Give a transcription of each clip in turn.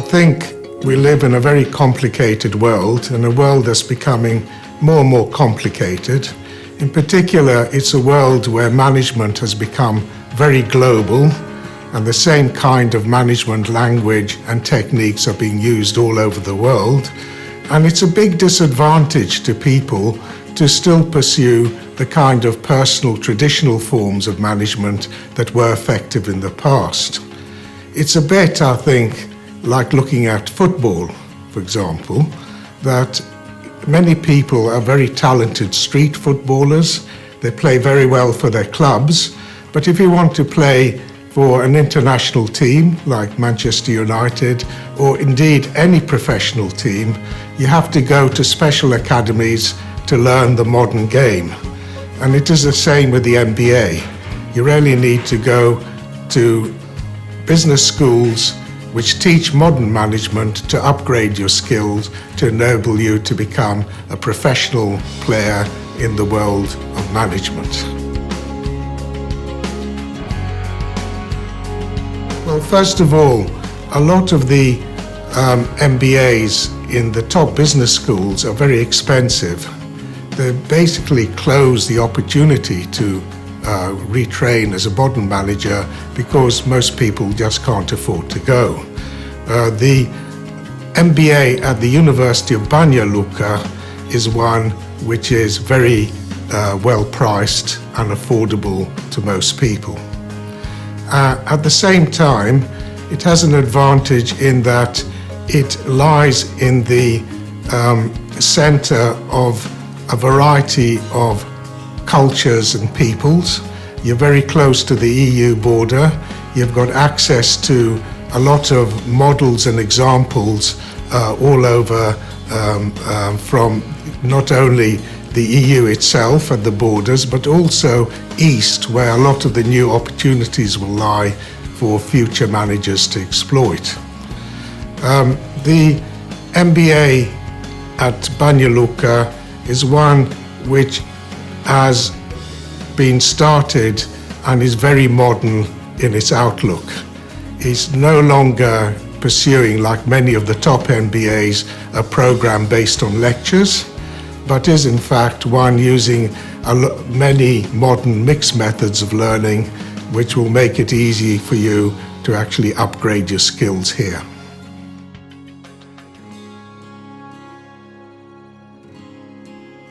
think we live in a very complicated world, and a world that's becoming more and more complicated. In particular, it's a world where management has become very global, and the same kind of management language and techniques are being used all over the world. And it's a big disadvantage to people to still pursue the kind of personal, traditional forms of management that were effective in the past. It's a bit, I think, like looking at football, for example, that many people are very talented street footballers. They play very well for their clubs, but if you want to play for an international team like Manchester United, or indeed any professional team, you have to go to special academies to learn the modern game. And it is the same with the MBA. You really need to go to business schools which teach modern management to upgrade your skills to enable you to become a professional player in the world of management. Well, first of all, a lot of the MBAs in the top business schools are very expensive. They basically close the opportunity to retrain as a modern manager because most people just can't afford to go. The MBA at the University of Edinburg is one which is very well priced and affordable to most people. At the same time, it has an advantage in that it lies in the center of a variety of cultures and peoples. You're very close to the EU border. You've got access to a lot of models and examples all over from not only the EU itself and the borders, but also east, where a lot of the new opportunities will lie for future managers to exploit. The MBA at Banja Luka is one which has been started and is very modern in its outlook. It's no longer pursuing, like many of the top MBAs, a program based on lectures, but is in fact one using many modern mixed methods of learning, which will make it easy for you to actually upgrade your skills here.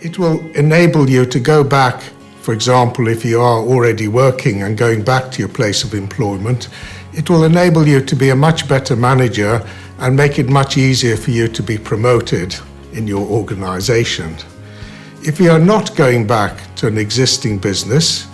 It will enable you to go back, for example, if you are already working and going back to your place of employment, it will enable you to be a much better manager and make it much easier for you to be promoted in your organization. If you are not going back to an existing business,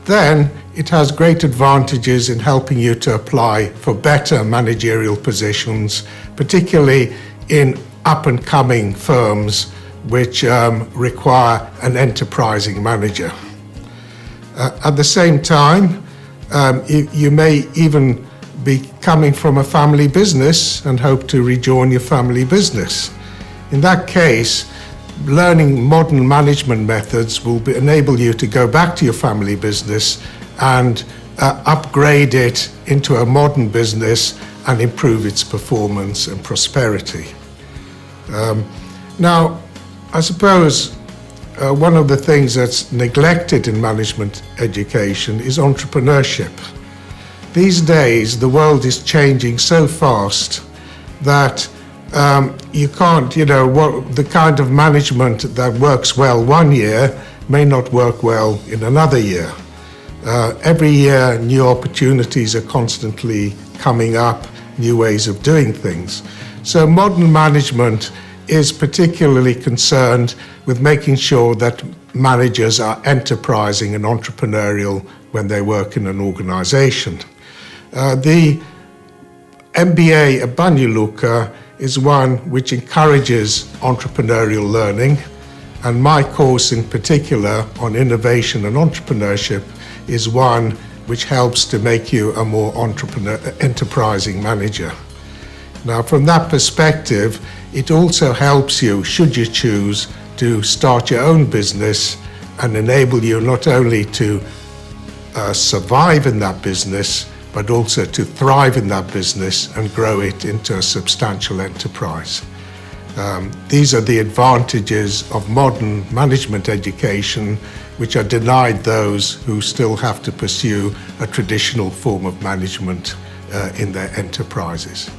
then it has great advantages in helping you to apply for better managerial positions, particularly in up-and-coming firms which require an enterprising manager. At the same time, you may even be coming from a family business and hope to rejoin your family business. In that case, learning modern management methods will enable you to go back to your family business and upgrade it into a modern business and improve its performance and prosperity. Now, I suppose one of the things that's neglected in management education is entrepreneurship. These days, the world is changing so fast that you can't, the kind of management that works well one year may not work well in another year. Every year, new opportunities are constantly coming up, new ways of doing things. So modern management is particularly concerned with making sure that managers are enterprising and entrepreneurial when they work in an organization. The MBA at Banja Luka is one which encourages entrepreneurial learning, and my course in particular on innovation and entrepreneurship is one which helps to make you a more enterprising manager. Now, from that perspective, it also helps you, should you choose, to start your own business and enable you not only to survive in that business, but also to thrive in that business and grow it into a substantial enterprise. These are the advantages of modern management education, which are denied those who still have to pursue a traditional form of management in their enterprises.